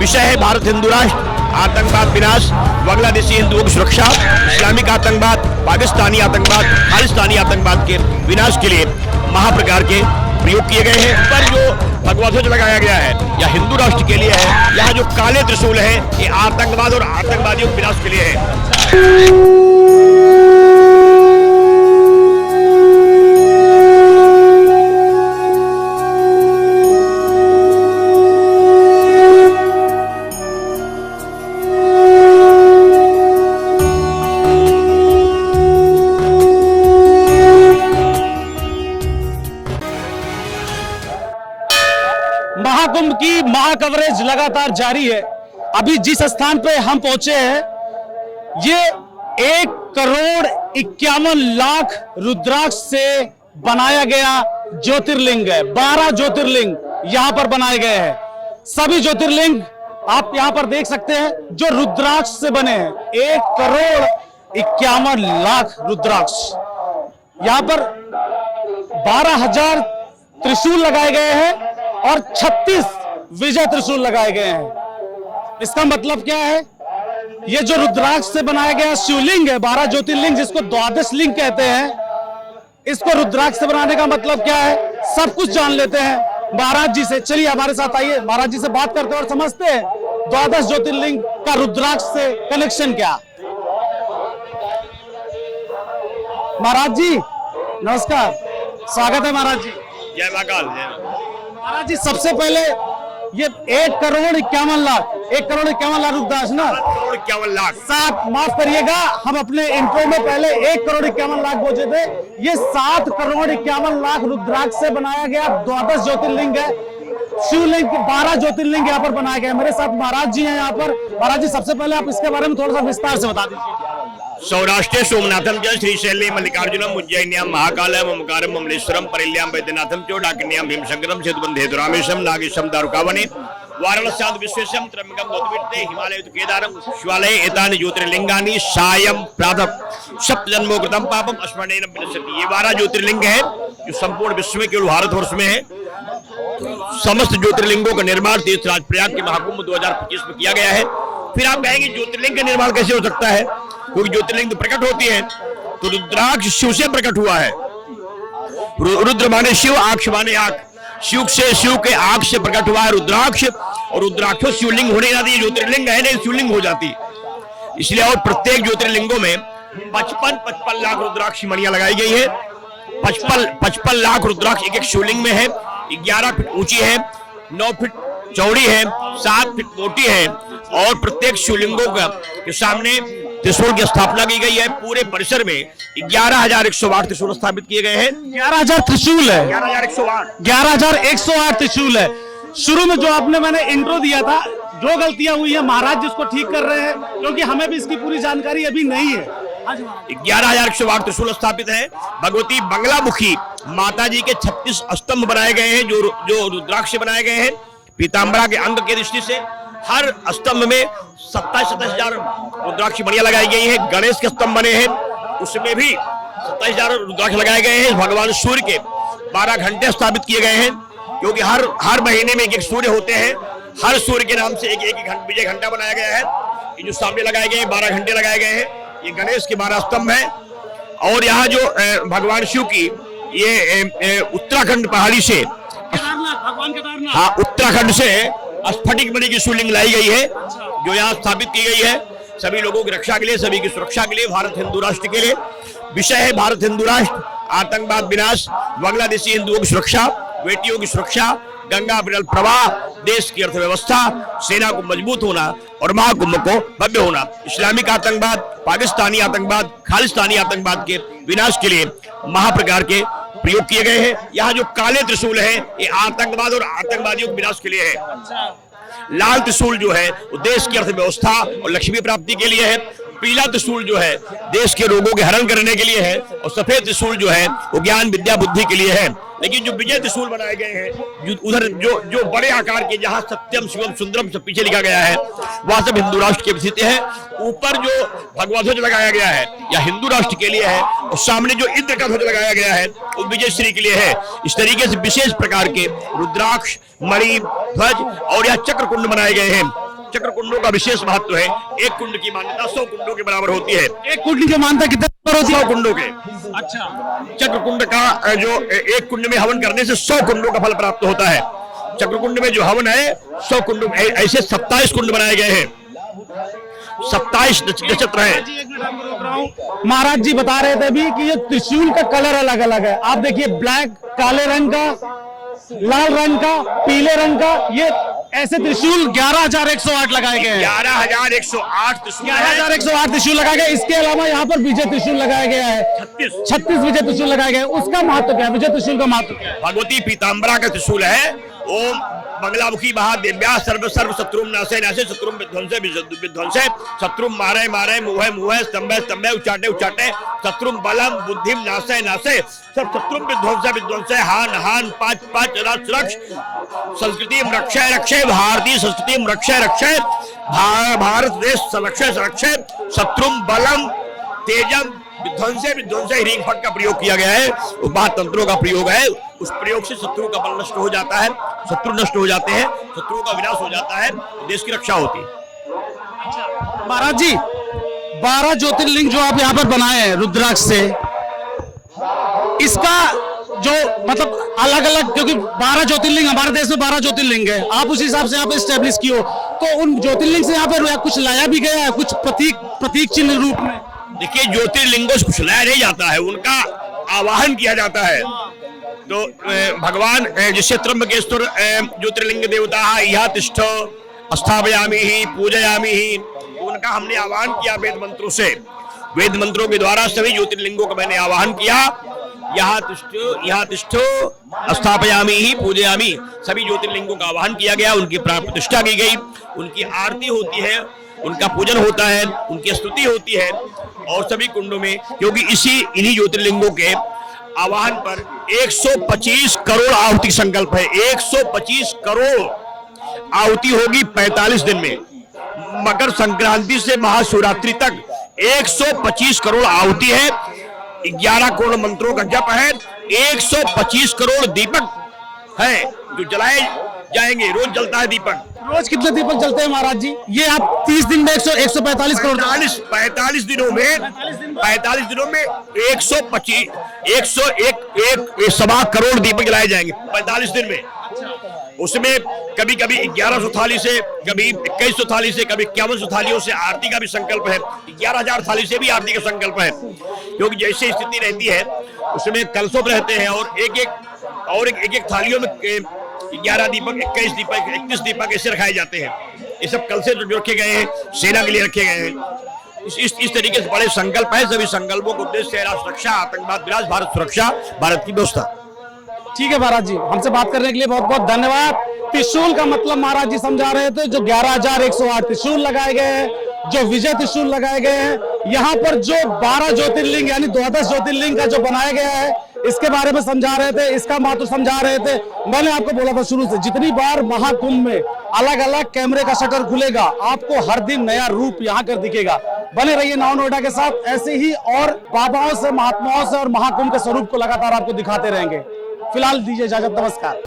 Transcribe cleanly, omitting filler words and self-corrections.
विषय है भारत हिंदू राष्ट्र, आतंकवाद विनाश, बांग्लादेशी हिंदुओं की सुरक्षा, इस्लामिक आतंकवाद, पाकिस्तानी आतंकवाद, खालिस्तानी आतंकवाद के विनाश के लिए महाप्रकार के प्रयोग किए गए हैं। पर जो भगवा ध्वज लगाया गया है या हिंदू राष्ट्र के लिए है, यहाँ जो काले त्रिशूल है ये आतंकवाद और आतंकवादियों के विनाश के लिए है। महाकुंभ की महाकवरेज लगातार जारी है। अभी जिस स्थान पे हम पहुंचे हैं ये 1,51,00,000 रुद्राक्ष से बनाया गया ज्योतिर्लिंग है। 12 ज्योतिर्लिंग यहां पर बनाए गए हैं। सभी ज्योतिर्लिंग आप यहां पर देख सकते हैं जो रुद्राक्ष से बने हैं। 1,51,00,000 रुद्राक्ष। यहां पर 12,000 त्रिशूल लगाए गए हैं और 36 विजय त्रिशूल लगाए गए हैं। इसका मतलब क्या है? ये जो रुद्राक्ष से बनाया गया शिवलिंग है, 12 ज्योतिर्लिंग जिसको द्वादश लिंग कहते हैं, इसको रुद्राक्ष से बनाने का मतलब क्या है सब कुछ जान लेते हैं महाराज जी से। चलिए हमारे साथ आइए, महाराज जी से बात करते हैं और समझते हैं द्वादश ज्योतिर्लिंग का रुद्राक्ष से कनेक्शन क्या। महाराज जी नमस्कार, स्वागत है महाराज जी। जय महाकाल। महाराज जी सबसे पहले ये 1,51,00,000 1,51,00,000 रुद्राक्ष ना, 1,51,00,000 सात, माफ करिएगा हम अपने इंट्रो में पहले 1,51,00,000 बोले थे। ये 7,51,00,000 रुद्राक्ष से बनाया गया द्वादश ज्योतिर्लिंग है। शिवलिंग 12 ज्योतिर्लिंग यहाँ पर बनाया गया। मेरे साथ महाराज जी हैं यहाँ पर। महाराज जी सबसे पहले आप इसके बारे में थोड़ा सा विस्तार से बता दीजिए। सौराष्ट्रे सोमनाथम च श्रीशैले मल्लिकार्जुनम उज्जैन्याम महाकालम ओमकारम ममलेश्वरम परिल्याम वैद्यनाथम च डाकिन्याम भीमशंकरम सेतुबंधे रामेशम नागेशम दारुकावने वाराणस्यां विश्वेशम त्र्यंबकम गौतमीर्ते हिमालय केदारम शिवालय एतानि ज्योतिर्लिंगानि सायं प्रातः सप्तजन्मो कृतं पापम स्मरणेन विनश्यति। ये 12 ज्योतिर्लिंग है जो संपूर्ण विश्व में केवल भारतवर्ष में है। समस्त ज्योतिर्लिंगों का निर्माण तीर्थराज प्रयाग के महाकुंभ 2025 में किया गया है। फिर आप कहेंगे ज्योतिर्लिंग का निर्माण कैसे हो सकता है, क्योंकि ज्योतिर्लिंग तो प्रकट होती है। तो रुद्राक्ष शिव से प्रकट हुआ है। रुद्र माने शिव, आक्ष माने आंख। शिव से, शिव के आंख से प्रकट हुआ है रुद्राक्ष। और रुद्राक्ष शिवलिंग होने जाती है, ज्योतिर्लिंग है नहीं शिवलिंग हो जाती। इसलिए और प्रत्येक ज्योतिर्लिंगों में 55 लाख रुद्राक्ष मणियां लगाई गई है। 55 लाख रुद्राक्ष एक शिवलिंग में है। 11 फीट ऊंची है, 9 फीट चौड़ी है, 7 फीट मोटी है। और प्रत्येक शिवलिंगों के सामने त्रिशूल की स्थापना की गई है। पूरे परिसर में 11,108 त्रिशूल स्थापित किए गए हैं। 11,000 त्रिशूल है। 11,108 त्रिशूल है। शुरू में जो मैंने इंट्रो दिया था, जो गलतियां हुई है महाराज जिसको ठीक कर रहे हैं, क्योंकि हमें भी इसकी पूरी जानकारी अभी नहीं है। 11,108 त्रिशूल स्थापित है। भगवती बंगलामुखी माता जी के 36 स्तंभ बनाए गए हैं जो रुद्राक्ष से बनाए गए हैं। पीताम्बरा के अंग के दृष्टि से हर स्तंभ में 27,000 रुद्राक्ष मणियां लगाई गई है। गणेश के स्तंभ बने हैं, उसमें भी 27,000 रुद्राक्ष लगाए गए हैं। भगवान सूर्य के 12 घंटे स्थापित किए गए हैं, क्योंकि हर महीने में एक सूर्य होते हैं। हर सूर्य के नाम से एक विजय घंटा बनाया गया है। ये जो सामने लगाए गए हैं 12 घंटे लगाए गए हैं। ये गणेश के 12 स्तंभ है। और यहाँ जो भगवान शिव की ये उत्तराखंड पहाड़ी से, हाँ उत्तराखंड से स्फटिक मणि की शिवलिंग लाई गई है, जो यहाँ स्थापित की गई है सभी लोगों की रक्षा के लिए, सभी की सुरक्षा के लिए, भारत हिंदू राष्ट्र के लिए। विषय है भारत हिंदू राष्ट्र, आतंकवाद विनाश, बांग्लादेशी हिंदुओं की सुरक्षा, बेटियों की सुरक्षा, गंगा विरल प्रवाह, देश की अर्थव्यवस्था, सेना को मजबूत होना और महाकुंभ को भव्य होना, इस्लामिक आतंकवाद, पाकिस्तानी आतंकवाद, खालिस्तानी आतंकवाद के विनाश के लिए महाप्रकार के प्रयोग किए गए हैं। यहाँ जो काले त्रिशूल है ये आतंकवाद और आतंकवादियों के विनाश के लिए है। लाल त्रिशूल जो है वो देश की अर्थव्यवस्था और लक्ष्मी प्राप्ति के लिए है। पीला त्रिशूल जो है देश के रोगों के हरण करने के लिए है। और सफेद त्रिशूल जो है वो ज्ञान विद्या बुद्धि के लिए है। लेकिन जो विजय त्रिशूल बनाए गए हैं उधर जो बड़े आकार के, जहां सत्यम शिवम सुंदरम सब पीछे लिखा गया है, वह सब हिंदू राष्ट्र के स्थिति है। ऊपर जो भगवा ध्वज लगाया गया है या हिंदू राष्ट्र के लिए है, और सामने जो इंद्र का ध्वज लगाया गया है वो विजय श्री के लिए है। इस तरीके से विशेष प्रकार के रुद्राक्ष, मणि, ध्वज और यह चक्र कुंड बनाए गए हैं। चक्र कुंडों का विशेष महत्व है। एक कुंड की मान्यता 100 कुंडों के बराबर होती है। एक कुंड की मान्यता कितने पर होती है? 100 कुंडों के। अच्छा, चक्र कुंड का जो एक कुंड में हवन करने से 100 कुंडों का फल प्राप्त होता है। चक्र कुंड में जो हवन है 100 कुंड, ऐसे 27 कुंड बनाए गए हैं, 27 नक्षत्र है। महाराज जी बता रहे थे अभी कि ये त्रिशूल का कलर अलग अलग है। आप देखिए, ब्लैक, काले रंग का, लाल रंग का, पीले रंग का, ये ऐसे त्रिशूल 11,108 लगाए गए हैं। 11,108 त्रिशूल, 11,108 त्रिशूल लगाए गए। इसके अलावा यहाँ पर विजय त्रिशूल लगाया गया है, 36 विजय त्रिशूल लगाए गए। उसका महत्व क्या है? विजय त्रिशूल का महत्व क्या है? भगवती पीताम्बरा का त्रिशूल है। ओम मंगलामुखी महादेव्या सर्व सर्व शत्रुम नाशे नाशे शत्रुम विध्वंसे विध्वंसे शत्रुम मारे मारे मुहे मुहे स्तंभे स्तंभे उचाटे उचाटे शत्रुम बलम बुद्धिम नाशे नाशे सब शत्रुम विध्वंसे विध्वंसे हान हान पांच पांच रक्ष संस्कृति रक्षे रक्षे भारतीय संस्कृति रक्षे रक्षे भारत देश संरक्षे संरक्षे शत्रुम बलम तेजम विध्वंसे विध्वंसे हीरिंग फट का प्रयोग किया गया है। महातंत्रों का प्रयोग है। उस प्रयोग से शत्रु का बल नष्ट हो जाता है, शत्रु नष्ट हो जाते हैं, शत्रुओं का विनाश हो जाता है, देश की रक्षा होती है। महाराज जी, 12 ज्योतिर्लिंग जो आप यहाँ पर बनाए हैं रुद्राक्ष से, इसका जो मतलब अलग अलग, क्योंकि 12 ज्योतिर्लिंग हमारे देश में 12 ज्योतिर्लिंग है, आप उस हिसाब से यहाँ पे स्टैब्लिश किए हो, तो उन ज्योतिर्लिंग से यहाँ पर कुछ लाया भी गया है, कुछ प्रतीक चिन्ह रूप में? देखिए, ज्योतिर्लिंगों से कुछ लाया नहीं जाता है, उनका आवाहन किया जाता है। तो भगवान जिससे त्र्यंबकेश्वर ज्योतिर्लिंग देवता यह तिष्ठ स्थापयामि ही पूजयामि ही, उनका हमने आवाहन किया वेद मंत्रों से। वेद मंत्रों के द्वारा सभी ज्योतिर्लिंगों का मैंने आवाहन किया। यहाँ तिष्ठ स्थापयामि ही पूजयामि, सभी ज्योतिर्लिंगों का आवाहन किया गया, उनकी प्राण प्रतिष्ठा की गई, उनकी आरती होती है, उनका पूजन होता है, उनकी स्तुति होती है। और सभी कुंडों में, क्योंकि इन्हीं ज्योतिर्लिंगों के आवाहन पर 125 करोड़ आहुति संकल्प है। 125 करोड़ आहुति होगी 45 दिन में। मकर संक्रांति से महाशिवरात्रि तक 125 करोड़ आहुति है, 11 करोड़ मंत्रों का जप है, 125 करोड़ दीपक है जो जलाए जाएंगे। रोज जलता है दीपक। रोज कितने दीपक जलते हैं महाराज जी? ये आप 30 दिन में 145 करोड़, 45 दिनों में 125 101 सवा करोड़ दीपक जलाए जाएंगे 45 दिन में। उसमें कभी कभी 1100 थाली से, कभी 2100 थाली से, कभी 5100 थालियों से आरती का भी संकल्प है। 11,000 थाली से भी आरती का संकल्प है, क्योंकि जैसे स्थिति रहती है उसमें कलशों रहते हैं और एक थालियों में 11 दीपक, 21 दीपक, 31 दीपक ऐसे रखाए जाते हैं। ये सब कलशे जो रखे गए हैं सेना के लिए रखे गए हैं। इस तरीके से बड़े संकल्प है। सभी संकल्पों को उद्देश्य है राष्ट्र रक्षा, आतंकवाद विनाश, भारत सुरक्षा, भारत की व्यवस्था। ठीक है महाराज जी, हमसे बात करने के लिए बहुत बहुत धन्यवाद। त्रिशूल का मतलब महाराज जी समझा रहे थे। जो 11,108 त्रिशूल लगाए गए हैं, जो विजय त्रिशूल लगाए गए हैं, यहाँ पर जो 12 ज्योतिर्लिंग यानी 12 ज्योतिर्लिंग का जो बनाया गया है, इसके बारे में समझा रहे थे, इसका महत्व समझा रहे थे। मैंने आपको बोला था शुरू से, जितनी बार महाकुंभ में अलग अलग कैमरे का शटर खुलेगा, आपको हर दिन नया रूप यहाँ कर दिखेगा। बने रहिए नाउ नोएडा के साथ, ऐसे ही और बाबाओं से, महात्माओं से और महाकुंभ के स्वरूप को लगातार आपको दिखाते रहेंगे। फिलहाल दीजिए इजाजत, नमस्कार।